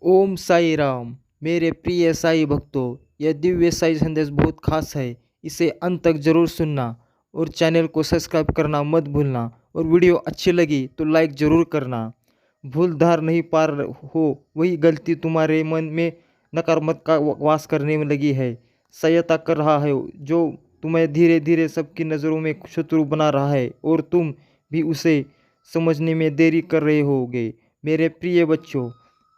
ओम साई राम। मेरे प्रिय साई भक्तों, यह दिव्य साई संदेश बहुत खास है। इसे अंत तक जरूर सुनना और चैनल को सब्सक्राइब करना मत भूलना। और वीडियो अच्छी लगी तो लाइक जरूर करना। भूल धार नहीं पार हो, वही गलती तुम्हारे मन में नकारात्मक का वास करने में लगी है। सहायता कर रहा है जो तुम्हें धीरे धीरे सबकी नज़रों में शत्रु बना रहा है, और तुम भी उसे समझने में देरी कर रहे होगे। मेरे प्रिय बच्चों,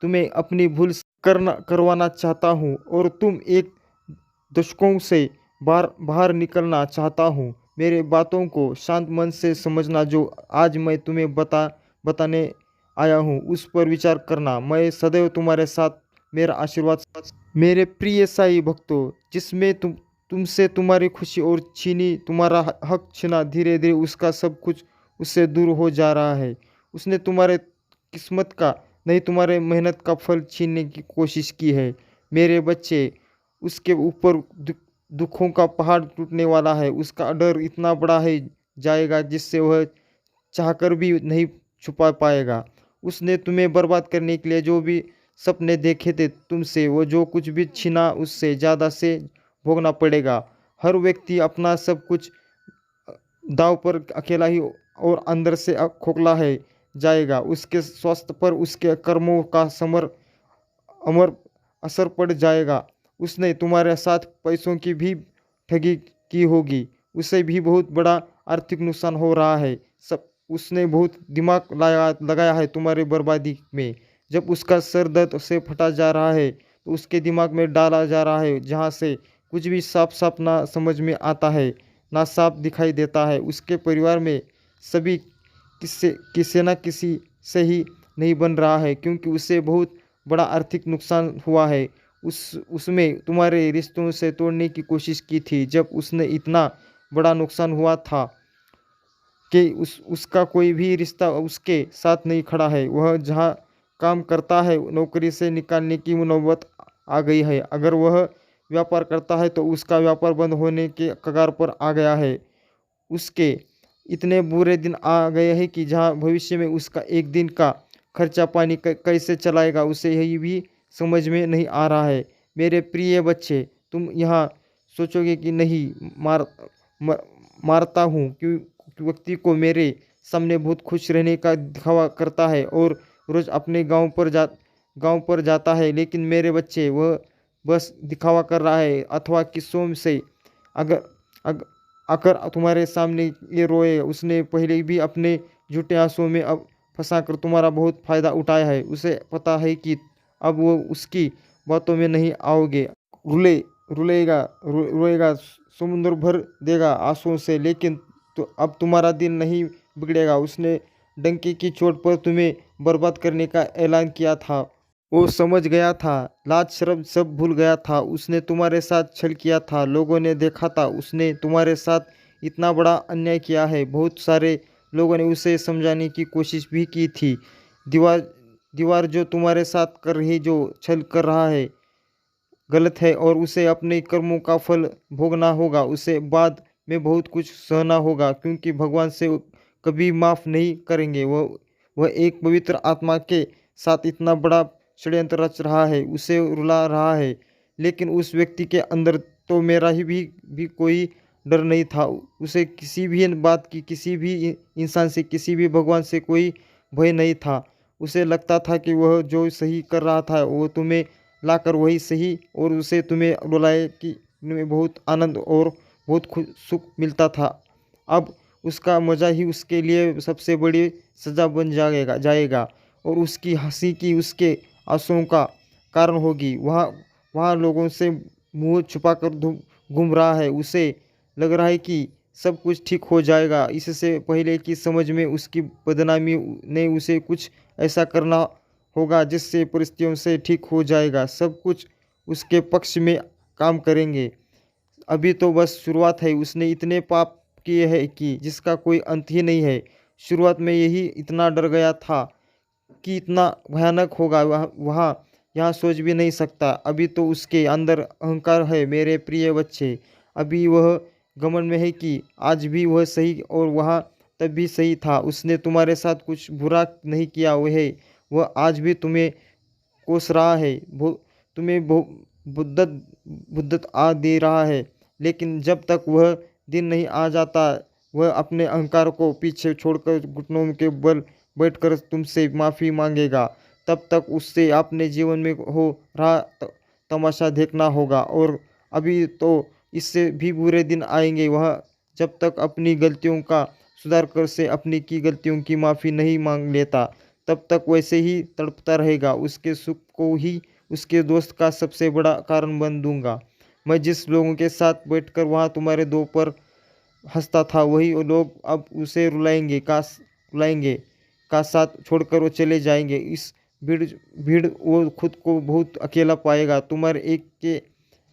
तुम्हें अपनी भूल करना करवाना चाहता हूँ, और तुम एक दशकों से बाहर बाहर निकलना चाहता हूँ। मेरे बातों को शांत मन से समझना। जो आज मैं तुम्हें बताने आया हूँ उस पर विचार करना। मैं सदैव तुम्हारे साथ, मेरा आशीर्वाद। मेरे प्रिय साई भक्तों, जिसमें तुमसे तुम्हारी खुशी और छीनी तुम्हारा हक छीना, धीरे धीरे उसका सब कुछ उससे दूर हो जा रहा है। उसने तुम्हारे किस्मत का नहीं, तुम्हारे मेहनत का फल छीनने की कोशिश की है। मेरे बच्चे, उसके ऊपर दुखों का पहाड़ टूटने वाला है। उसका डर इतना बड़ा है जाएगा जिससे वह चाहकर भी नहीं छुपा पाएगा। उसने तुम्हें बर्बाद करने के लिए जो भी सपने देखे थे तुमसे, वो जो कुछ भी छीना, उससे ज़्यादा से भोगना पड़ेगा। हर व्यक्ति अपना सब कुछ दांव पर अकेला ही और अंदर से खोखला है जाएगा। उसके स्वास्थ्य पर उसके कर्मों का अमर असर पड़ जाएगा। उसने तुम्हारे साथ पैसों की भी ठगी की होगी। उसे भी बहुत बड़ा आर्थिक नुकसान हो रहा है। सब उसने बहुत दिमाग लगाया है तुम्हारी बर्बादी में। जब उसका सर दर्द से फटा जा रहा है तो उसके दिमाग में डाला जा रहा है, जहाँ से कुछ भी साफ साफ ना समझ में आता है, ना साफ दिखाई देता है। उसके परिवार में सभी किसी न किसी से ही नहीं बन रहा है, क्योंकि उसे बहुत बड़ा आर्थिक नुकसान हुआ है। उसमें तुम्हारे रिश्तों से तोड़ने की कोशिश की थी। जब उसने इतना बड़ा नुकसान हुआ था कि उसका कोई भी रिश्ता उसके साथ नहीं खड़ा है। वह जहाँ काम करता है, नौकरी से निकालने की नौबत आ गई है। अगर वह व्यापार करता है तो उसका व्यापार बंद होने के कगार पर आ गया है। उसके इतने बुरे दिन आ गए हैं कि जहाँ भविष्य में उसका एक दिन का खर्चा पानी कैसे चलाएगा, उसे यही भी समझ में नहीं आ रहा है। मेरे प्रिय बच्चे, तुम यहाँ सोचोगे कि नहीं, मारता हूँ क्यों व्यक्ति को मेरे सामने बहुत खुश रहने का दिखावा करता है और रोज़ अपने गांव पर जाता है। लेकिन मेरे बच्चे, वह बस दिखावा कर रहा है अथवा किस्सों से अगर अग, आकर तुम्हारे सामने ये रोए। उसने पहले भी अपने झूठे आंसुओं में अब फंसाकर तुम्हारा बहुत फ़ायदा उठाया है। उसे पता है कि अब वो उसकी बातों में नहीं आओगे। रुले रोएगा, समुद्र भर देगा आंसुओं से, लेकिन तो अब तुम्हारा दिन नहीं बिगड़ेगा। उसने डंके की चोट पर तुम्हें बर्बाद करने का ऐलान किया था। वो समझ गया था, लाज शर्म सब भूल गया था। उसने तुम्हारे साथ छल किया था, लोगों ने देखा था। उसने तुम्हारे साथ इतना बड़ा अन्याय किया है। बहुत सारे लोगों ने उसे समझाने की कोशिश भी की थी। दीवार दीवार जो तुम्हारे साथ कर रही, जो छल कर रहा है, गलत है और उसे अपने कर्मों का फल भोगना होगा। उसे बाद में बहुत कुछ सहना होगा, क्योंकि भगवान से कभी माफ़ नहीं करेंगे। वह एक पवित्र आत्मा के साथ इतना बड़ा षड्यंत्र रच रहा है, उसे रुला रहा है। लेकिन उस व्यक्ति के अंदर तो मेरा ही भी कोई डर नहीं था। उसे किसी भी बात की, किसी भी इंसान से, किसी भी भगवान से कोई भय नहीं था। उसे लगता था कि वह जो सही कर रहा था वो तुम्हें लाकर वही सही, और उसे तुम्हें रुलाए कि में बहुत आनंद और बहुत सुख मिलता था। अब उसका मज़ा ही उसके लिए सबसे बड़ी सज़ा बन जाएगा और उसकी हंसी की, उसके आंसुओं का कारण होगी। वहाँ वहाँ लोगों से मुंह छुपाकर घूम रहा है। उसे लग रहा है कि सब कुछ ठीक हो जाएगा, इससे पहले कि समझ में उसकी बदनामी ने उसे कुछ ऐसा करना होगा जिससे परिस्थितियों से ठीक हो जाएगा। सब कुछ उसके पक्ष में काम करेंगे। अभी तो बस शुरुआत है। उसने इतने पाप किए हैं कि जिसका कोई अंत ही नहीं है। शुरुआत में यही इतना डर गया था कि इतना भयानक होगा वहाँ यहाँ सोच भी नहीं सकता। अभी तो उसके अंदर अहंकार है मेरे प्रिय बच्चे। अभी वह घमंड में है कि आज भी वह सही और वहाँ तब भी सही था। उसने तुम्हारे साथ कुछ बुरा नहीं किया। वह आज भी तुम्हें कोस रहा है, तुम्हें बुद्धत आ दे रहा है, लेकिन जब तक वह दिन नहीं आ जाता वह अपने अहंकार को पीछे छोड़कर घुटनों के बल बैठकर तुमसे माफ़ी मांगेगा। तब तक उससे अपने जीवन में हो रहा तमाशा देखना होगा। और अभी तो इससे भी बुरे दिन आएंगे। वह जब तक अपनी गलतियों का सुधार कर से अपनी की गलतियों की माफ़ी नहीं मांग लेता तब तक वैसे ही तड़पता रहेगा। उसके सुख को ही उसके दोस्त का सबसे बड़ा कारण बन दूंगा। मैं जिस लोगों के साथ बैठकर वहाँ तुम्हारे दो पर हंसता था वही लोग अब उसे रुलाएंगे का साथ छोड़कर वो चले जाएंगे। इस भीड़ भीड़ वो खुद को बहुत अकेला पाएगा। तुम्हारे एक के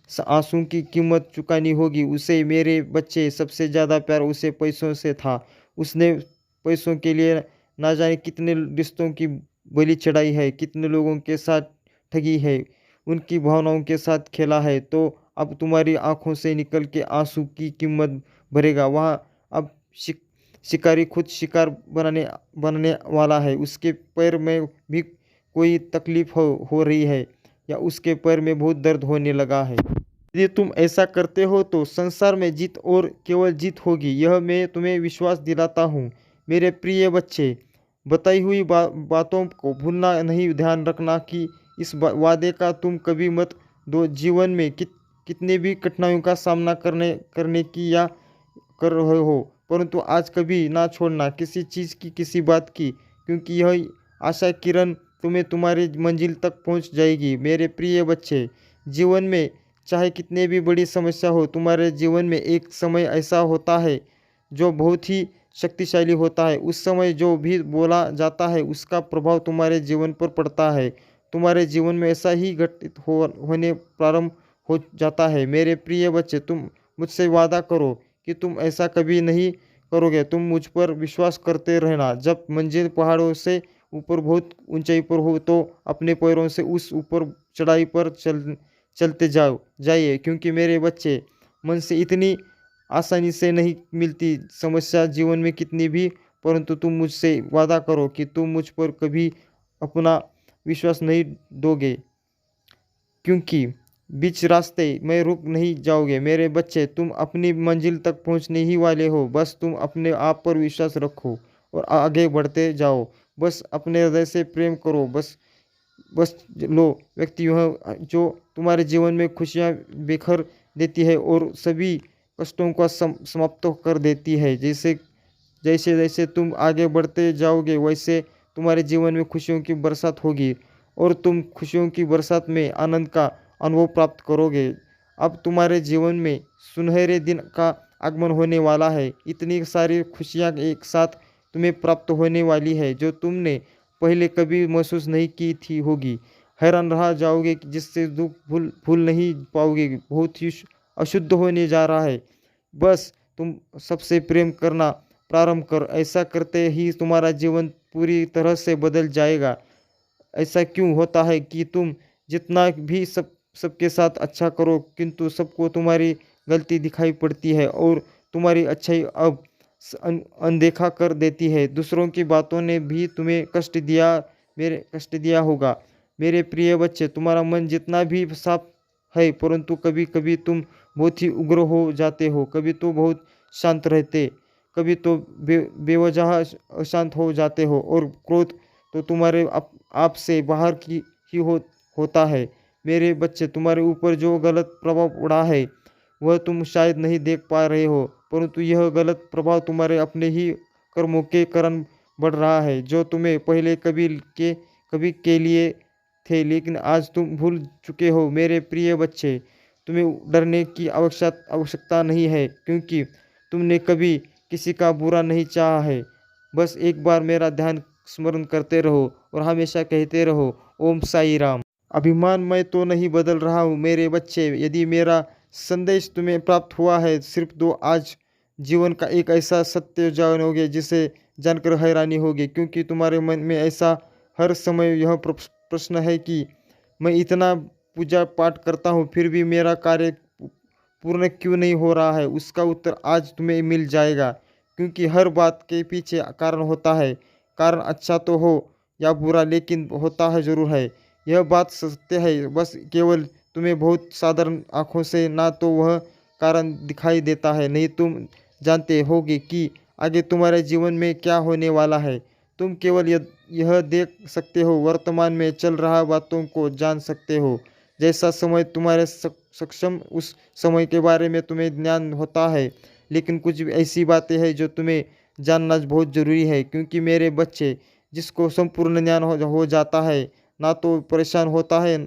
आंसू की कीमत चुकानी होगी उसे। मेरे बच्चे, सबसे ज़्यादा प्यार उसे पैसों से था। उसने पैसों के लिए ना जाने कितने रिश्तों की बलि चढ़ाई है, कितने लोगों के साथ ठगी है, उनकी भावनाओं के साथ खेला है। तो अब तुम्हारी आंखों से निकल के आंसू की कीमत भरेगा। वहाँ अब शिकारी खुद शिकार बनाने वाला है। उसके पैर में भी कोई तकलीफ हो रही है या उसके पैर में बहुत दर्द होने लगा है। यदि तुम ऐसा करते हो तो संसार में जीत और केवल जीत होगी, यह मैं तुम्हें विश्वास दिलाता हूँ। मेरे प्रिय बच्चे, बताई हुई बातों को भूलना नहीं। ध्यान रखना कि इस वादे का तुम कभी मत दो। जीवन में कितने भी कठिनाइयों का सामना करने की या कर रहे हो, परंतु आज कभी ना छोड़ना किसी चीज़ की, किसी बात की, क्योंकि यह आशा किरण तुम्हें तुम्हारी मंजिल तक पहुंच जाएगी। मेरे प्रिय बच्चे, जीवन में चाहे कितने भी बड़ी समस्या हो, तुम्हारे जीवन में एक समय ऐसा होता है जो बहुत ही शक्तिशाली होता है। उस समय जो भी बोला जाता है उसका प्रभाव तुम्हारे जीवन पर पड़ता है। तुम्हारे जीवन में ऐसा ही घटित होने प्रारंभ हो जाता है। मेरे प्रिय बच्चे, तुम मुझसे वादा करो कि तुम ऐसा कभी नहीं करोगे। तुम मुझ पर विश्वास करते रहना। जब मंजिल पहाड़ों से ऊपर बहुत ऊंचाई पर हो तो अपने पैरों से उस ऊपर चढ़ाई पर चलते जाइए, क्योंकि मेरे बच्चे, मन से इतनी आसानी से नहीं मिलती समस्या जीवन में कितनी भी। परंतु तुम मुझसे वादा करो कि तुम मुझ पर कभी अपना विश्वास नहीं दोगे, क्योंकि बीच रास्ते में रुक नहीं जाओगे। मेरे बच्चे, तुम अपनी मंजिल तक पहुंचने ही वाले हो। बस तुम अपने आप पर विश्वास रखो और आगे बढ़ते जाओ। बस अपने हृदय से प्रेम करो। बस लो व्यक्ति वह जो तुम्हारे जीवन में खुशियाँ बिखर देती है और सभी कष्टों का समाप्त कर देती है। जैसे जैसे तुम आगे बढ़ते जाओगे वैसे तुम्हारे जीवन में खुशियों की बरसात होगी और तुम खुशियों की बरसात में आनंद का अनुभव प्राप्त करोगे। अब तुम्हारे जीवन में सुनहरे दिन का आगमन होने वाला है। इतनी सारी खुशियाँ एक साथ तुम्हें प्राप्त होने वाली है जो तुमने पहले कभी महसूस नहीं की थी होगी। हैरान रह जाओगे कि जिससे दुख भूल नहीं पाओगे। बहुत ही अशुद्ध होने जा रहा है। बस तुम सबसे प्रेम करना प्रारंभ कर। ऐसा करते ही तुम्हारा जीवन पूरी तरह से बदल जाएगा। ऐसा क्यों होता है कि तुम जितना भी सबके साथ अच्छा करो किंतु सबको तुम्हारी गलती दिखाई पड़ती है और तुम्हारी अच्छाई अब अनदेखा कर देती है। दूसरों की बातों ने भी तुम्हें कष्ट दिया होगा। मेरे प्रिय बच्चे, तुम्हारा मन जितना भी साफ है, परंतु कभी कभी तुम बहुत ही उग्र हो जाते हो। कभी तो बहुत शांत रहते, कभी तो बेवजह अशांत हो जाते हो और क्रोध तो तुम्हारे आप से बाहर की ही होता है। मेरे बच्चे, तुम्हारे ऊपर जो गलत प्रभाव पड़ा है वह तुम शायद नहीं देख पा रहे हो, परंतु यह गलत प्रभाव तुम्हारे अपने ही कर्मों के कारण बढ़ रहा है, जो तुम्हें पहले कभी के लिए थे लेकिन आज तुम भूल चुके हो। मेरे प्रिय बच्चे, तुम्हें डरने की आवश्यकता नहीं है, क्योंकि तुमने कभी किसी का बुरा नहीं चाहा है। बस एक बार मेरा ध्यान स्मरण करते रहो और हमेशा कहते रहो, ओम साई राम। अभिमान मैं तो नहीं बदल रहा हूँ मेरे बच्चे। यदि मेरा संदेश तुम्हें प्राप्त हुआ है सिर्फ तो आज जीवन का एक ऐसा सत्य जानोगे जिसे जानकर हैरानी होगी, क्योंकि तुम्हारे मन में ऐसा हर समय यह प्रश्न है कि मैं इतना पूजा पाठ करता हूँ फिर भी मेरा कार्य पूर्ण क्यों नहीं हो रहा है। उसका उत्तर आज तुम्हें मिल जाएगा, क्योंकि हर बात के पीछे कारण होता है। कारण अच्छा तो हो या बुरा, लेकिन होता है ज़रूर है। यह बात सत्य है, बस केवल तुम्हें बहुत साधारण आँखों से ना तो वह कारण दिखाई देता है, नहीं तुम जानते होगे कि आगे तुम्हारे जीवन में क्या होने वाला है। तुम केवल यह देख सकते हो, वर्तमान में चल रहा बातों को जान सकते हो। जैसा समय तुम्हारे सक्षम उस समय के बारे में तुम्हें ज्ञान होता है, लेकिन कुछ ऐसी बातें हैं जो तुम्हें जानना बहुत ज़रूरी है, क्योंकि मेरे बच्चे, जिसको संपूर्ण ज्ञान हो जाता है, ना तो परेशान होता है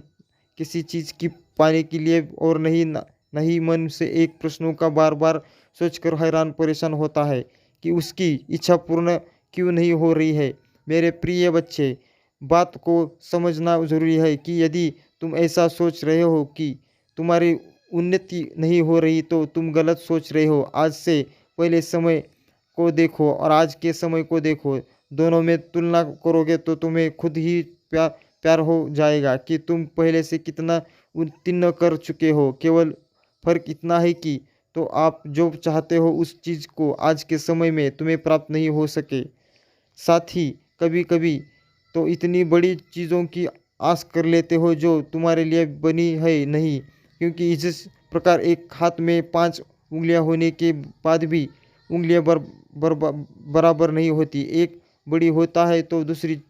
किसी चीज़ की पाने के लिए, और नहीं मन से एक प्रश्नों का बार बार सोचकर हैरान परेशान होता है कि उसकी इच्छा पूर्ण क्यों नहीं हो रही है। मेरे प्रिय बच्चे, बात को समझना ज़रूरी है कि यदि तुम ऐसा सोच रहे हो कि तुम्हारी उन्नति नहीं हो रही, तो तुम गलत सोच रहे हो। आज से पहले समय को देखो और आज के समय को देखो, दोनों में तुलना करोगे तो तुम्हें खुद ही प्यार हो जाएगा कि तुम पहले से कितना उत्तीर्ण कर चुके हो। केवल फर्क इतना है कि तो आप जो चाहते हो उस चीज़ को आज के समय में तुम्हें प्राप्त नहीं हो सके। साथ ही कभी कभी तो इतनी बड़ी चीज़ों की आस कर लेते हो जो तुम्हारे लिए बनी है नहीं, क्योंकि जिस प्रकार एक हाथ में 5 उंगलियां होने के बाद भी उंगलियां बराबर नहीं होती, एक बड़ी होता है तो दूसरी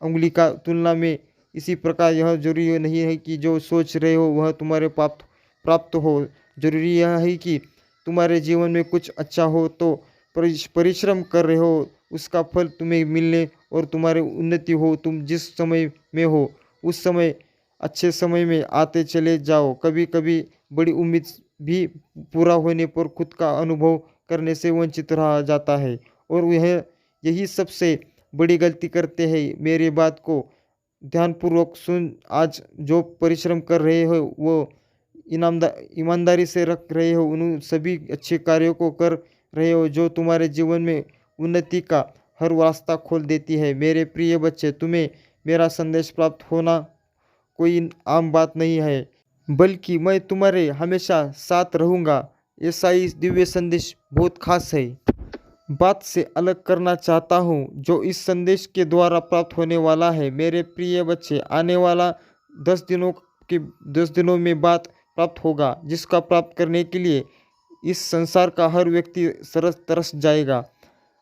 उंगली का तुलना में। इसी प्रकार यह जरूरी नहीं है कि जो सोच रहे हो वह तुम्हारे प्राप्त हो। जरूरी यह है कि तुम्हारे जीवन में कुछ अच्छा हो, तो परिश्रम कर रहे हो, उसका फल तुम्हें मिलने और तुम्हारी उन्नति हो। तुम जिस समय में हो उस समय अच्छे समय में आते चले जाओ। कभी कभी बड़ी उम्मीद भी पूरा होने पर खुद का अनुभव करने से वंचित रह जाता है, और यही सबसे बड़ी गलती करते हैं। मेरी बात को ध्यानपूर्वक सुन। आज जो परिश्रम कर रहे हो वो ईमानदारी से रख रहे हो, उन सभी अच्छे कार्यों को कर रहे हो जो तुम्हारे जीवन में उन्नति का हर रास्ता खोल देती है। मेरे प्रिय बच्चे, तुम्हें मेरा संदेश प्राप्त होना कोई आम बात नहीं है, बल्कि मैं तुम्हारे हमेशा साथ रहूँगा। ऐसा ही दिव्य संदेश बहुत खास है। बात से अलग करना चाहता हूँ जो इस संदेश के द्वारा प्राप्त होने वाला है। मेरे प्रिय बच्चे, आने वाला 10 दिनों में बात प्राप्त होगा, जिसका प्राप्त करने के लिए इस संसार का हर व्यक्ति तरस जाएगा।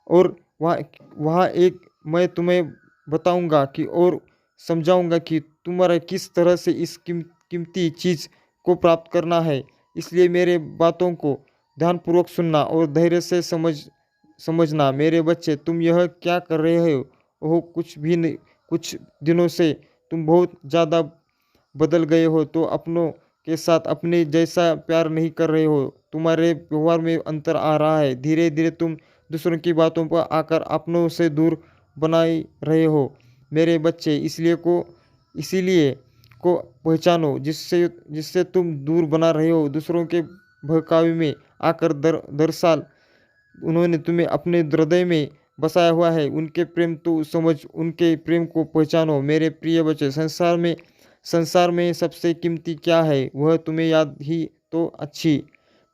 और वहाँ एक मैं तुम्हें बताऊंगा कि और समझाऊंगा कि तुम्हारा किस तरह से इस कीमती चीज़ को प्राप्त करना है। इसलिए मेरे बातों को ध्यानपूर्वक सुनना और धैर्य से समझना। मेरे बच्चे, तुम यह क्या कर रहे हो वो कुछ भी नहीं। कुछ दिनों से तुम बहुत ज़्यादा बदल गए हो, तो अपनों के साथ अपने जैसा प्यार नहीं कर रहे हो। तुम्हारे व्यवहार में अंतर आ रहा है। धीरे धीरे तुम दूसरों की बातों पर आकर अपनों से दूर बनाए रहे हो। मेरे बच्चे, इसीलिए को पहचानो जिससे तुम दूर बना रहे हो। दूसरों के बहकावे में आकर दरअसल उन्होंने तुम्हें अपने हृदय में बसाया हुआ है। उनके प्रेम तो समझ, उनके प्रेम को पहचानो। मेरे प्रिय बच्चे, संसार में सबसे कीमती क्या है वह तुम्हें याद ही तो अच्छी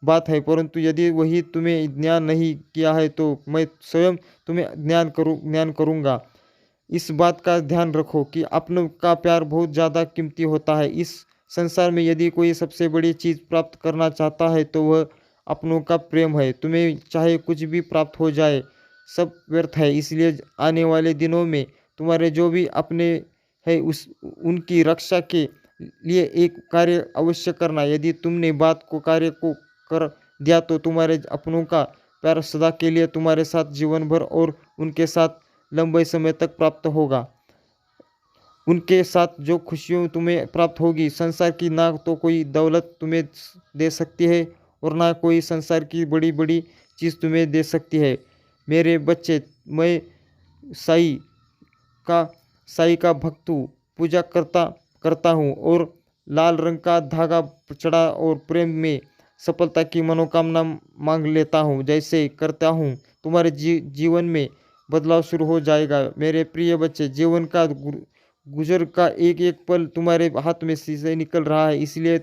बात है, परंतु यदि वही तुम्हें ज्ञान नहीं किया है तो मैं स्वयं तुम्हें ज्ञान करूँगा। इस बात का ध्यान रखो कि अपनों का प्यार बहुत ज़्यादा कीमती होता है। इस संसार में यदि कोई सबसे बड़ी चीज़ प्राप्त करना चाहता है तो वह अपनों का प्रेम है। तुम्हें चाहे कुछ भी प्राप्त हो जाए, सब व्यर्थ है। इसलिए आने वाले दिनों में तुम्हारे जो भी अपने है उनकी रक्षा के लिए एक कार्य अवश्य करना। यदि तुमने कार्य को कर दिया तो तुम्हारे अपनों का प्यार सदा के लिए तुम्हारे साथ जीवन भर और उनके साथ लंबे समय तक प्राप्त होगा। उनके साथ जो खुशियों तुम्हें प्राप्त होगी, संसार की ना तो कोई दौलत तुम्हें दे सकती है और ना कोई संसार की बड़ी बड़ी चीज़ तुम्हें दे सकती है। मेरे बच्चे, मैं साई का भक्त हूँ, पूजा करता हूँ और लाल रंग का धागा चढ़ा और प्रेम में सफलता की मनोकामना मांग लेता हूँ। जैसे करता हूँ तुम्हारे जीवन में बदलाव शुरू हो जाएगा। मेरे प्रिय बच्चे, जीवन का गुजर का एक एक पल तुम्हारे हाथ में से निकल रहा है, इसलिए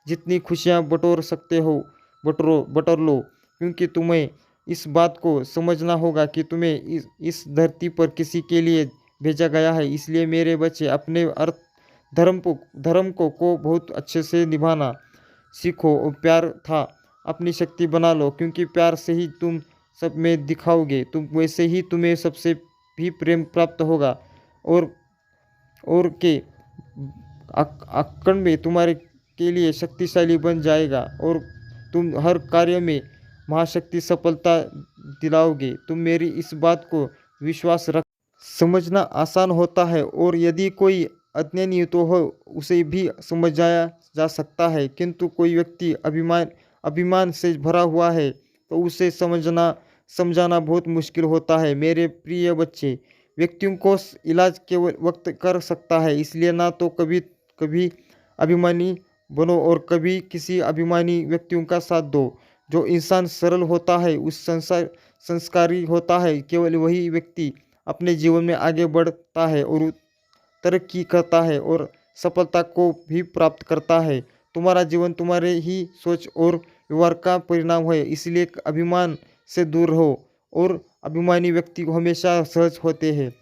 जितनी खुशियाँ बटोर सकते हो बटोर लो, क्योंकि तुम्हें इस बात को समझना होगा कि तुम्हें इस धरती पर किसी के लिए भेजा गया है। इसलिए मेरे बच्चे, अपने अर्थ धर्म को बहुत अच्छे से निभाना सीखो और प्यार था अपनी शक्ति बना लो, क्योंकि प्यार से ही तुम सब में दिखाओगे, तुम वैसे ही तुम्हें सबसे भी प्रेम प्राप्त होगा। और के आकड़ में तुम्हारे के लिए शक्तिशाली बन जाएगा और तुम हर कार्य में महाशक्ति सफलता दिलाओगे। तुम मेरी इस बात को विश्वास रख। समझना आसान होता है और यदि कोई अज्ञानी तो हो उसे भी समझाया जा सकता है, किंतु कोई व्यक्ति अभिमान से भरा हुआ है तो उसे समझाना बहुत मुश्किल होता है। मेरे प्रिय बच्चे, व्यक्तियों को इलाज केवल वक्त कर सकता है, इसलिए ना तो कभी कभी अभिमानी बनो और कभी किसी अभिमानी व्यक्तियों का साथ दो। जो इंसान सरल होता है, उस संस्कारी होता है, केवल वही व्यक्ति अपने जीवन में आगे बढ़ता है और तरक्की करता है और सफलता को भी प्राप्त करता है। तुम्हारा जीवन तुम्हारे ही सोच और व्यवहार का परिणाम है, इसलिए अभिमान से दूर रहो। और अभिमानी व्यक्ति हमेशा सहज होते हैं।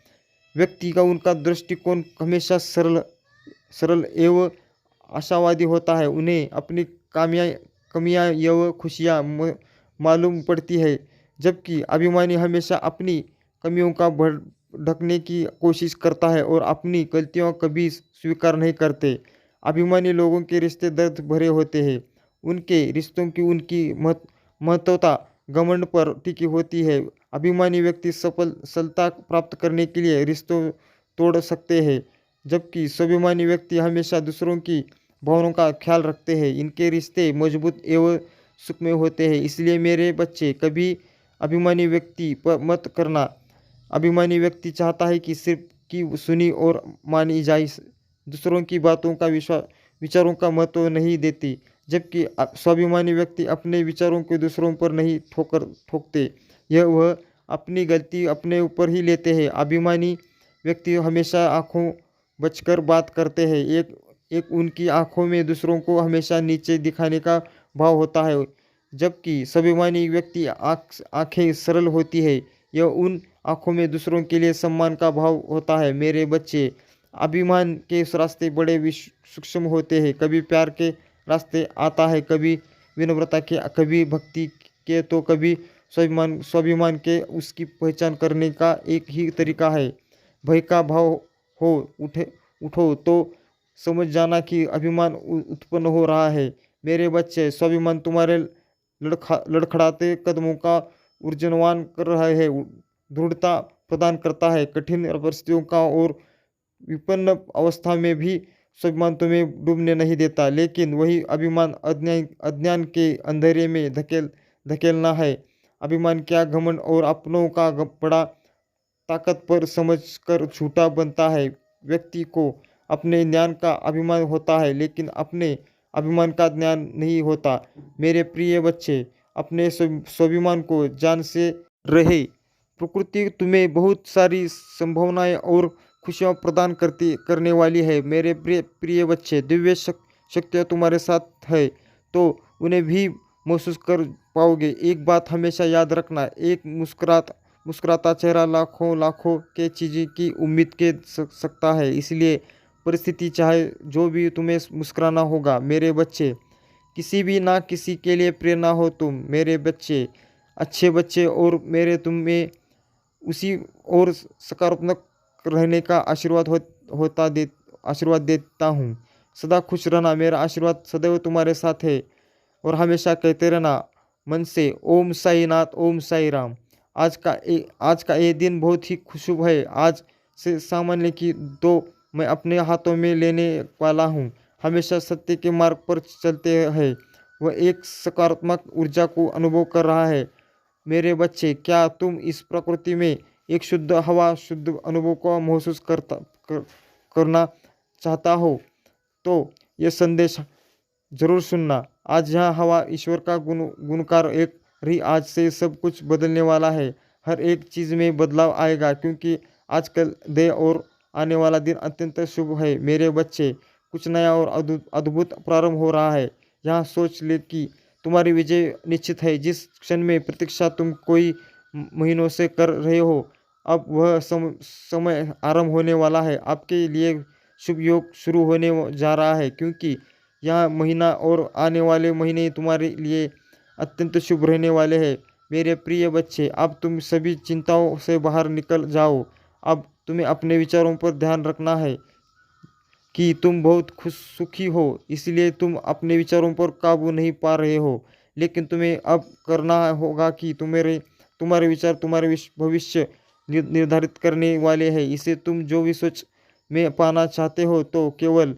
व्यक्ति का उनका दृष्टिकोण हमेशा सरल एवं आशावादी होता है। उन्हें अपनी कमियां एवं खुशियां मालूम पड़ती है, जबकि अभिमानी हमेशा अपनी कमियों का ढकने की कोशिश करता है और अपनी गलतियों कभी स्वीकार नहीं करते। अभिमानी लोगों के रिश्ते दर्द भरे होते हैं। उनके रिश्तों की उनकी महत्वता घमंड पर टिकी होती है। अभिमानी व्यक्ति सफलता प्राप्त करने के लिए रिश्तों तोड़ सकते हैं, जबकि स्वाभिमानी व्यक्ति हमेशा दूसरों की भावनाओं का ख्याल रखते हैं। इनके रिश्ते मजबूत एवं सुखमय होते हैं। इसलिए मेरे बच्चे, कभी अभिमानी व्यक्ति पर मत करना। अभिमानी व्यक्ति चाहता है कि सिर्फ की सुनी और मानी जाए, दूसरों की बातों का विचारों का महत्व नहीं देती, जबकि स्वाभिमानी व्यक्ति अपने विचारों को दूसरों पर नहीं ठोकते। वह अपनी गलती अपने ऊपर ही लेते हैं। अभिमानी व्यक्ति हमेशा आंखों बचकर बात करते हैं। एक उनकी आंखों में दूसरों को हमेशा नीचे दिखाने का भाव होता है, जबकि स्वाभिमानी व्यक्ति आंखें सरल होती है। यह उन आंखों में दूसरों के लिए सम्मान का भाव होता है। मेरे बच्चे, अभिमान के रास्ते बड़े सूक्ष्म होते हैं। कभी प्यार के रास्ते आता है, कभी विनम्रता के, कभी भक्ति के, तो कभी स्वाभिमान के। उसकी पहचान करने का एक ही तरीका है। भय का भाव हो उठो तो समझ जाना कि अभिमान उत्पन्न हो रहा है। मेरे बच्चे, स्वाभिमान तुम्हारे लड़खड़ाते कदमों का ऊर्जनवान कर रहा है, दृढ़ता प्रदान करता है कठिन परिस्थितियों का, और विपन्न अवस्था में भी स्वाभिमान तुम्हें डूबने नहीं देता। लेकिन वही अभिमान अज्ञान के अंधेरे में धकेलना है। अभिमान क्या घमंड और अपनों का बड़ा ताकत पर समझकर झूठा बनता है। व्यक्ति को अपने ज्ञान का अभिमान होता है, लेकिन अपने अभिमान का ज्ञान नहीं होता। मेरे प्रिय बच्चे, अपने स्वाभिमान को जान से रहे। प्रकृति तुम्हें बहुत सारी संभावनाएं और खुशियां प्रदान करने वाली है। मेरे प्रिय बच्चे, दिव्य शक्तियाँ तुम्हारे साथ है तो उन्हें भी महसूस कर पाओगे। एक बात हमेशा याद रखना, एक मुस्कुराता चेहरा लाखों के चीज़ें की उम्मीद के सकता है। इसलिए परिस्थिति चाहे जो भी, तुम्हें मुस्कुराना होगा। मेरे बच्चे, किसी भी ना किसी के लिए प्रेरणा हो तुम। मेरे बच्चे, अच्छे बच्चे, और मेरे तुम्हें उसी और सकारात्मक रहने का आशीर्वाद देता हूँ। सदा खुश रहना, मेरा आशीर्वाद सदैव तुम्हारे साथ है। और हमेशा कहते रहना मन से, ओम साई नाथ, ओम साई राम। आज का ये दिन बहुत ही शुभ है। आज से सामान्य की दो मैं अपने हाथों में लेने वाला हूँ। हमेशा सत्य के मार्ग पर चलते हैं। वह एक सकारात्मक ऊर्जा को अनुभव कर रहा है। मेरे बच्चे, क्या तुम इस प्रकृति में एक शुद्ध हवा, शुद्ध अनुभव को महसूस करना चाहता हो तो यह संदेश जरूर सुनना। आज यह हवा ईश्वर का गुणकार एक रही। आज से सब कुछ बदलने वाला है। हर एक चीज़ में बदलाव आएगा, क्योंकि आजकल दे और आने वाला दिन अत्यंत शुभ है। मेरे बच्चे, कुछ नया और अद्भुत प्रारंभ हो रहा है। यहाँ सोच ले कि तुम्हारी विजय निश्चित है। जिस क्षण में प्रतीक्षा तुम कोई महीनों से कर रहे हो, अब वह समय आरंभ होने वाला है। आपके लिए शुभ योग शुरू होने जा रहा है, क्योंकि यह महीना और आने वाले महीने तुम्हारे लिए अत्यंत शुभ रहने वाले हैं। मेरे प्रिय बच्चे, अब तुम सभी चिंताओं से बाहर निकल जाओ। अब तुम्हें अपने विचारों पर ध्यान रखना है कि तुम बहुत खुश सुखी हो, इसलिए तुम अपने विचारों पर काबू नहीं पा रहे हो। लेकिन तुम्हें अब करना होगा कि तुम्हारे विचार तुम्हारे भविष्य निर्धारित करने वाले हैं। इसे तुम जो भी सोच में पाना चाहते हो, तो केवल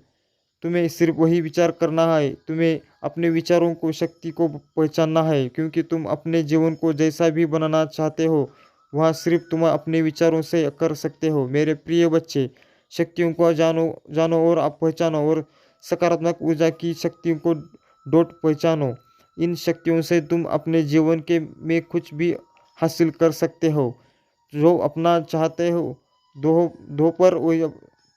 तुम्हें सिर्फ वही विचार करना है। तुम्हें अपने विचारों को शक्ति को पहचानना है, क्योंकि तुम अपने जीवन को जैसा भी बनाना चाहते हो वह सिर्फ तुम अपने विचारों से कर सकते हो। मेरे प्रिय बच्चे, शक्तियों को जानो जानो और आप पहचानो, और सकारात्मक ऊर्जा की शक्तियों को डोट पहचानो। इन शक्तियों से तुम अपने जीवन के में कुछ भी हासिल कर सकते हो। जो अपना चाहते हो दो पर वो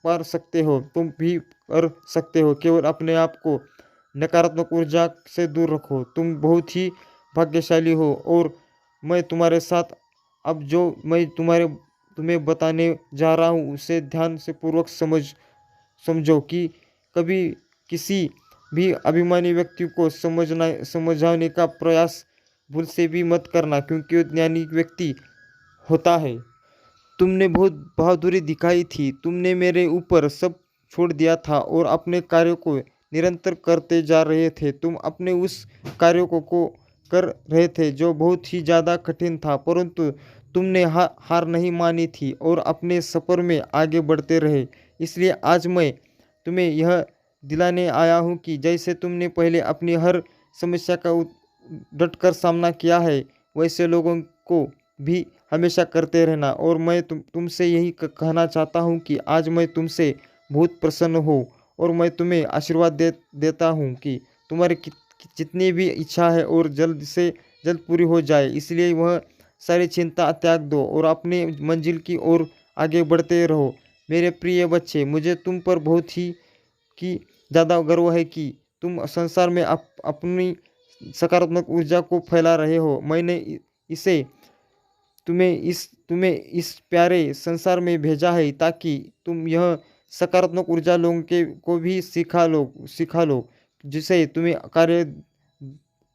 पार सकते हो, तुम भी कर सकते हो। केवल अपने आप को नकारात्मक ऊर्जा से दूर रखो। तुम बहुत ही भाग्यशाली हो, और मैं तुम्हारे साथ अब जो मैं तुम्हें बताने जा रहा हूँ उसे ध्यान से पूर्वक समझो कि कभी किसी भी अभिमानी व्यक्ति को समझाने का प्रयास भूल से भी मत करना, क्योंकि वो ज्ञानी व्यक्ति होता है। तुमने बहुत बहादुरी दिखाई थी, तुमने मेरे ऊपर सब छोड़ दिया था और अपने कार्यों को निरंतर करते जा रहे थे। तुम अपने उस कार्यों को कर रहे थे जो बहुत ही ज़्यादा कठिन था, परंतु तुमने हार नहीं मानी थी और अपने सफ़र में आगे बढ़ते रहे। इसलिए आज मैं तुम्हें यह दिलाने आया हूँ कि जैसे तुमने पहले अपनी हर समस्या का डटकर सामना किया है, वैसे लोगों को भी हमेशा करते रहना। और मैं तुमसे यही कहना चाहता हूँ कि आज मैं तुमसे बहुत प्रसन्न हूँ, और मैं तुम्हें आशीर्वाद देता हूँ कि तुम्हारी जितनी भी इच्छा है और जल्द से जल्द पूरी हो जाए। इसलिए वह सारी चिंता त्याग दो और अपने मंजिल की ओर आगे बढ़ते रहो। मेरे प्रिय बच्चे, मुझे तुम पर बहुत ही कि ज़्यादा गर्व है कि तुम संसार में अपनी सकारात्मक ऊर्जा को फैला रहे हो। मैंने इसे तुम्हें इस प्यारे संसार में भेजा है ताकि तुम यह सकारात्मक ऊर्जा लोगों के को भी सिखा लो, जिसे तुम्हें कार्य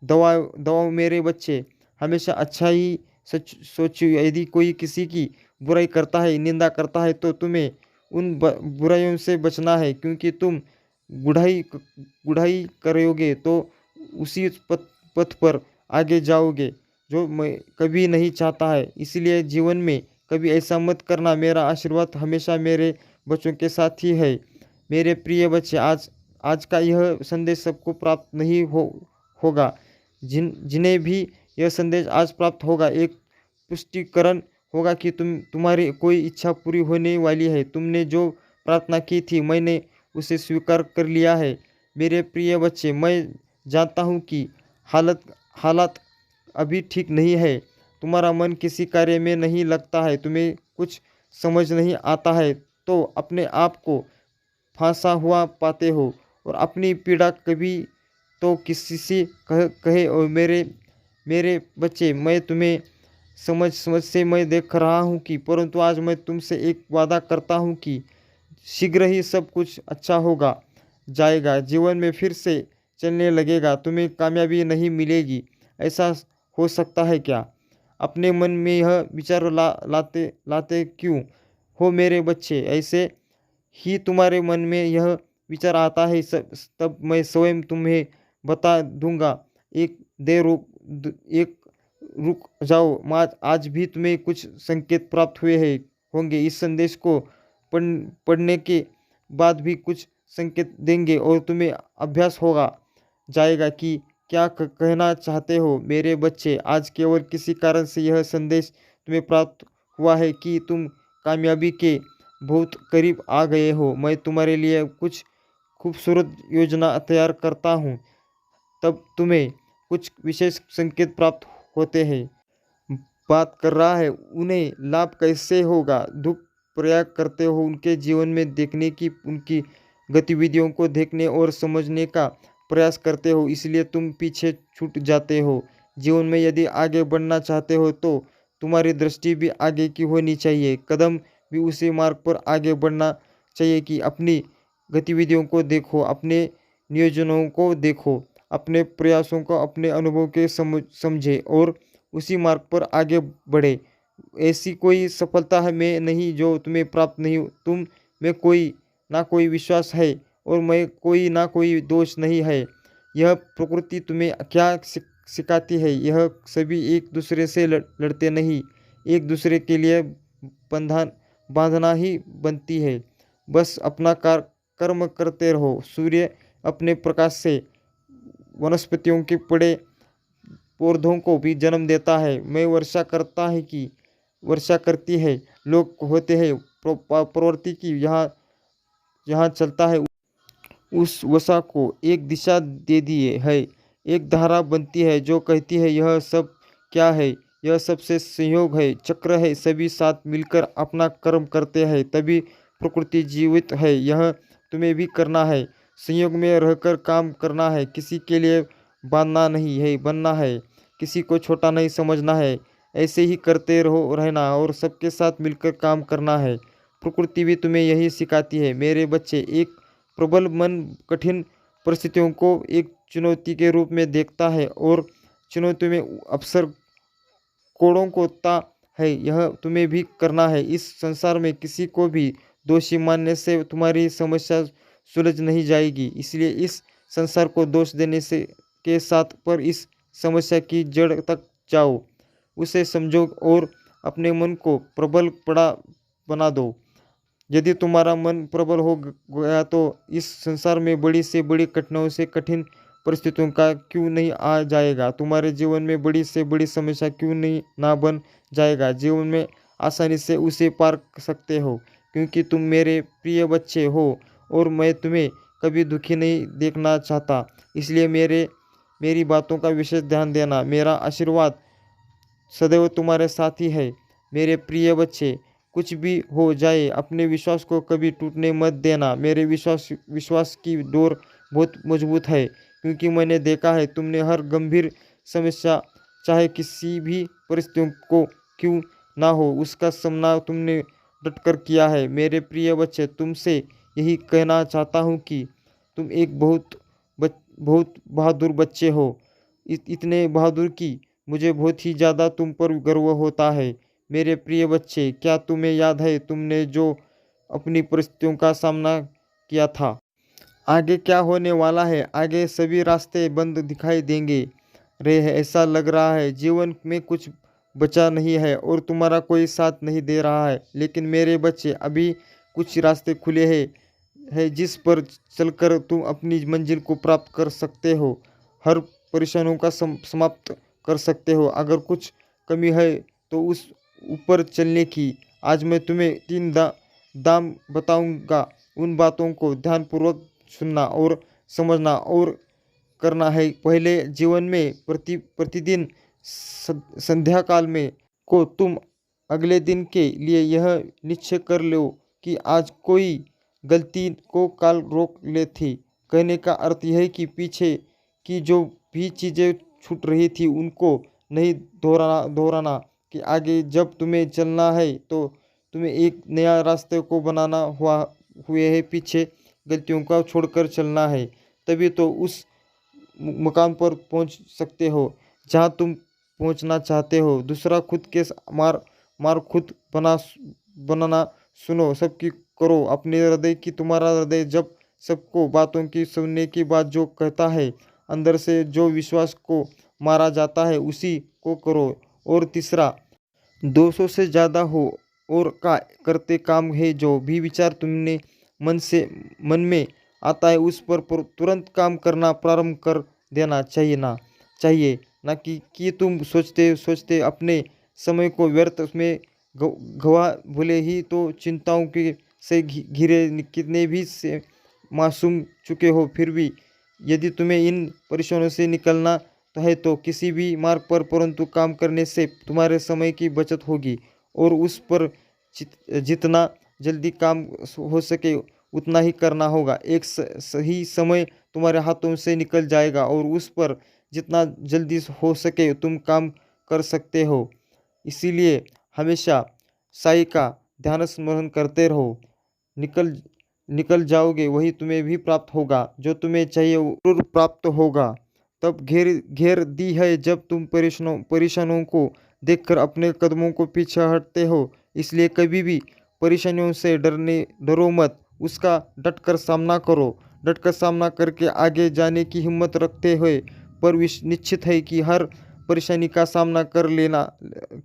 दवाओ। मेरे बच्चे, हमेशा अच्छा ही सोचो। यदि कोई किसी की बुराई करता है, निंदा करता है, तो तुम्हें उन बुराइयों से बचना है, क्योंकि तुम गुढ़ाई करोगे तो उसी पथ पर आगे जाओगे जो मैं कभी नहीं चाहता है। इसलिए जीवन में कभी ऐसा मत करना। मेरा आशीर्वाद हमेशा मेरे बच्चों के साथ ही है। मेरे प्रिय बच्चे, आज का यह संदेश सबको प्राप्त नहीं होगा। जिन्हें भी यह संदेश आज प्राप्त होगा, एक पुष्टिकरण होगा कि तुम्हारी कोई इच्छा पूरी होने वाली है। तुमने जो प्रार्थना की थी, मैंने उसे स्वीकार कर लिया है। मेरे प्रिय बच्चे, मैं जानता हूँ कि हालात अभी ठीक नहीं है। तुम्हारा मन किसी कार्य में नहीं लगता है, तुम्हें कुछ समझ नहीं आता है, तो अपने आप को फंसा हुआ पाते हो और अपनी पीड़ा कभी तो किसी से कहे। और मेरे बच्चे, मैं तुम्हें समझ से मैं देख रहा हूँ कि, परंतु आज मैं तुमसे एक वादा करता हूँ कि शीघ्र ही सब कुछ अच्छा होगा जाएगा। जीवन में फिर से चलने लगेगा, तुम्हें कामयाबी नहीं मिलेगी। ऐसा हो सकता है क्या? अपने मन में यह विचार लाते क्यों हो मेरे बच्चे? ऐसे ही तुम्हारे मन में यह विचार आता है, तब मैं स्वयं तुम्हें बता दूंगा। एक रुक जाओ। आज भी तुम्हें कुछ संकेत प्राप्त हुए होंगे। इस संदेश को पढ़ने के बाद भी कुछ संकेत देंगे और तुम्हें अभ्यास होगा जाएगा कि क्या कहना चाहते हो। मेरे बच्चे, आज केवल किसी कारण से यह संदेश तुम्हें प्राप्त हुआ है कि तुम कामयाबी के बहुत करीब आ गए हो। मैं तुम्हारे लिए कुछ खूबसूरत योजना तैयार करता हूँ, तब तुम्हें कुछ विशेष संकेत प्राप्त होते हैं। बात कर रहा है, उन्हें लाभ कैसे होगा? दुख प्रयाग करते हो उनके जीवन में देखने की, उनकी गतिविधियों को देखने और समझने का प्रयास करते हो, इसलिए तुम पीछे छूट जाते हो। जीवन में यदि आगे बढ़ना चाहते हो तो तुम्हारी दृष्टि भी आगे की होनी चाहिए, कदम भी उसी मार्ग पर आगे बढ़ना चाहिए कि अपनी गतिविधियों को देखो, अपने नियोजनों को देखो, अपने प्रयासों को अपने अनुभव के समझे और उसी मार्ग पर आगे बढ़े। ऐसी कोई सफलता है में नहीं जो तुम्हें प्राप्त नहीं हो। तुम में कोई ना कोई विश्वास है और मैं कोई ना कोई दोष नहीं है। यह प्रकृति तुम्हें क्या सिखाती है? यह सभी एक दूसरे से लड़ते नहीं, एक दूसरे के लिए बंधन बांधना ही बनती है। बस अपना कर्म करते रहो। सूर्य अपने प्रकाश से वनस्पतियों के पड़े पौधों को भी जन्म देता है। मैं वर्षा करती है, लोग होते हैं, प्रवृत्ति की यहाँ यहाँ चलता है। उस वसा को एक दिशा दे दिए है, एक धारा बनती है जो कहती है यह सब क्या है, यह सबसे संयोग है, चक्र है, सभी साथ मिलकर अपना कर्म करते हैं तभी प्रकृति जीवित है। यह तुम्हें भी करना है, संयोग में रहकर काम करना है, किसी के लिए बांधना नहीं है, बनना है, किसी को छोटा नहीं समझना है, ऐसे ही करते रहना और सबके साथ मिलकर काम करना है। प्रकृति भी तुम्हें यही सिखाती है मेरे बच्चे। एक प्रबल मन कठिन परिस्थितियों को एक चुनौती के रूप में देखता है और चुनौती में अवसर कोड़ों को ता है। यह तुम्हें भी करना है। इस संसार में किसी को भी दोषी मानने से तुम्हारी समस्या सुलझ नहीं जाएगी। इसलिए इस संसार को दोष देने से के साथ पर इस समस्या की जड़ तक जाओ, उसे समझो और अपने मन को प्रबल बना दो। यदि तुम्हारा मन प्रबल हो गया तो इस संसार में बड़ी से बड़ी कठिनाइयों से कठिन परिस्थितियों का क्यों नहीं आ जाएगा। तुम्हारे जीवन में बड़ी से बड़ी समस्या क्यों नहीं ना बन जाएगा। जीवन में आसानी से उसे पार कर सकते हो क्योंकि तुम मेरे प्रिय बच्चे हो और मैं तुम्हें कभी दुखी नहीं देखना चाहता। इसलिए मेरी बातों का विशेष ध्यान देना। मेरा आशीर्वाद सदैव तुम्हारे साथ ही है मेरे प्रिय बच्चे। कुछ भी हो जाए अपने विश्वास को कभी टूटने मत देना। मेरे विश्वास की डोर बहुत मजबूत है क्योंकि मैंने देखा है तुमने हर गंभीर समस्या चाहे किसी भी परिस्थितियों को क्यों ना हो उसका सामना तुमने डटकर किया है। मेरे प्रिय बच्चे, तुमसे यही कहना चाहता हूँ कि तुम एक बहुत बहादुर बच्चे हो। इतने बहादुर कि मुझे बहुत ही ज़्यादा तुम पर गर्व होता है। मेरे प्रिय बच्चे, क्या तुम्हें याद है तुमने जो अपनी परिस्थितियों का सामना किया था? आगे क्या होने वाला है? आगे सभी रास्ते बंद दिखाई देंगे रहे हैं। ऐसा लग रहा है जीवन में कुछ बचा नहीं है और तुम्हारा कोई साथ नहीं दे रहा है। लेकिन मेरे बच्चे, अभी कुछ रास्ते खुले हैं जिस पर चलकर तुम अपनी मंजिल को प्राप्त कर सकते हो, हर परेशानियों का समाप्त कर सकते हो। अगर कुछ कमी है तो उस ऊपर चलने की। आज मैं तुम्हें 3 दाम बताऊंगा। उन बातों को ध्यानपूर्वक सुनना और समझना और करना है। पहले, जीवन में प्रतिदिन संध्या काल में को तुम अगले दिन के लिए यह निश्चय कर लो कि आज कोई गलती को काल रोक ले थी। कहने का अर्थ यह है कि पीछे की जो भी चीज़ें छूट रही थी उनको नहीं दोहराना कि आगे जब तुम्हें चलना है तो तुम्हें एक नया रास्ते को बनाना हुए है। पीछे गलतियों का छोड़कर चलना है, तभी तो उस मुकाम पर पहुंच सकते हो जहां तुम पहुंचना चाहते हो। दूसरा, खुद के मार खुद बनाना सुनो सबकी करो अपने हृदय की। तुम्हारा हृदय जब सबको बातों की सुनने की बात जो कहता है, अंदर से जो विश्वास को मारा जाता है उसी को करो। और तीसरा, 200 से ज़्यादा हो और करते काम है। जो भी विचार तुमने मन में आता है उस पर तुरंत काम करना प्रारंभ कर देना चाहिए ना कि तुम सोचते अपने समय को व्यर्थ में गवा। भले ही तो चिंताओं के से घिरे कितने भी से मासूम चुके हो, फिर भी यदि तुम्हें इन परेशानियों से निकलना है तो किसी भी मार्ग पर परंतु काम करने से तुम्हारे समय की बचत होगी और उस पर जितना जल्दी काम हो सके उतना ही करना होगा। एक सही समय तुम्हारे हाथों से निकल जाएगा और उस पर जितना जल्दी हो सके तुम काम कर सकते हो। इसीलिए हमेशा साई का ध्यान स्मरण करते रहो। निकल निकल जाओगे वही तुम्हें भी प्राप्त होगा। जो तुम्हें चाहिए वो जरूर प्राप्त होगा। तब घेर घेर दी है जब तुम परेशानों को देखकर अपने कदमों को पीछे हटते हो। इसलिए कभी भी परेशानियों से डरो मत, उसका डटकर सामना करो। डटकर सामना करके आगे जाने की हिम्मत रखते हुए पर निश्चित है कि हर परेशानी का सामना कर लेना,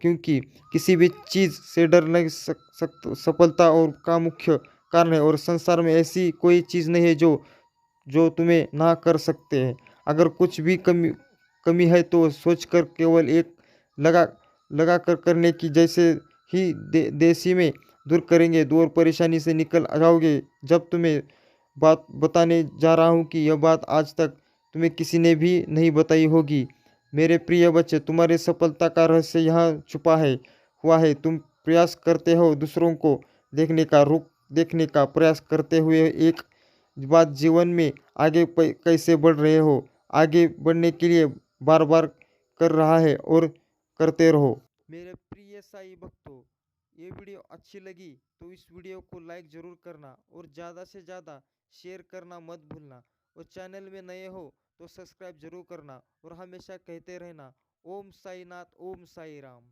क्योंकि किसी भी चीज़ से डर नहीं सफलता और का मुख्य कारण है। और संसार में ऐसी कोई चीज़ नहीं है जो जो तुम्हें ना कर सकते हैं। अगर कुछ भी कमी कमी है तो सोचकर केवल एक लगा लगा कर करने की, जैसे ही देसी में दूर करेंगे, दूर परेशानी से निकल जाओगे। जब तुम्हें बात बताने जा रहा हूँ कि यह बात आज तक तुम्हें किसी ने भी नहीं बताई होगी। मेरे प्रिय बच्चे, तुम्हारे सफलता का रहस्य यहाँ छुपा है हुआ है। तुम प्रयास करते हो दूसरों को देखने का प्रयास करते हुए एक बात जीवन में आगे कैसे बढ़ रहे हो। आगे बढ़ने के लिए बार बार कर रहा है और करते रहो। मेरे प्रिय साई भक्तों, ये वीडियो अच्छी लगी तो इस वीडियो को लाइक जरूर करना और ज़्यादा से ज़्यादा शेयर करना मत भूलना। और चैनल में नए हो तो सब्सक्राइब जरूर करना और हमेशा कहते रहना ओम साई नाथ, ओम साई राम।